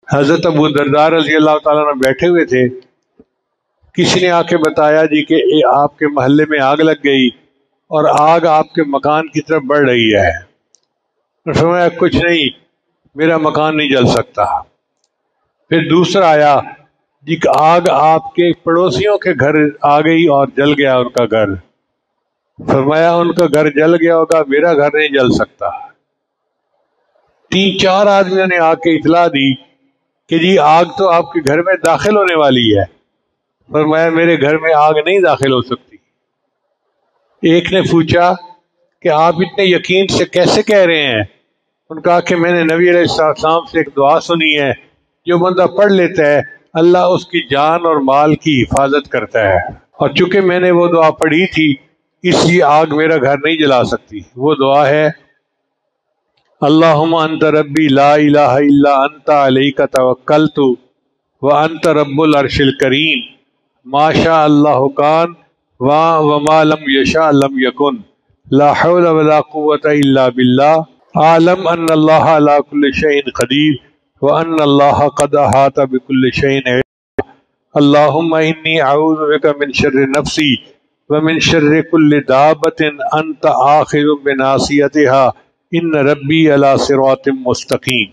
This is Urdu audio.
حضرت ابو دردار رضی اللہ تعالیٰ عنہ بیٹھے ہوئے تھے، کسی نے آ کے بتایا جی کہ آپ کے محلے میں آگ لگ گئی اور آگ آپ کے مکان کی طرف بڑھ رہی ہے۔ فرمایا کچھ نہیں، میرا مکان نہیں جل سکتا۔ پھر دوسرا آیا جی کہ آگ آپ کے پڑوسیوں کے گھر آ گئی اور جل گیا ان کا گھر۔ فرمایا ان کا گھر جل گیا ہوگا، میرا گھر نہیں جل سکتا۔ تین چار آدمیوں نے آ کے اطلاع دی کہ جی آگ تو آپ کے گھر میں داخل ہونے والی ہے۔ فرمایا میرے گھر میں آگ نہیں داخل ہو سکتی۔ ایک نے پوچھا کہ آپ اتنے یقین سے کیسے کہہ رہے ہیں؟ ان کہا کہ میں نے نبی علیہ السلام سے ایک دعا سنی ہے، جو بندہ پڑھ لیتا ہے اللہ اس کی جان اور مال کی حفاظت کرتا ہے، اور چونکہ میں نے وہ دعا پڑھی تھی اس لیے آگ میرا گھر نہیں جلا سکتی۔ وہ دعا ہے اللہم انت ربی لا الہ الا انت علیک توکلت وانت رب العرش الکریم ما شاء اللہ کان وما لم یشاء لم یکن لا حول ولا قوة الا باللہ اعلم ان اللہ علی کل شیء قدیر وان اللہ قد احاط بکل شیء علما اللہم انی اعوذ بک من شر نفسی ومن شر کل دابۃ انت آخذ بناصیتها ان ربی علی صراط مستقیم۔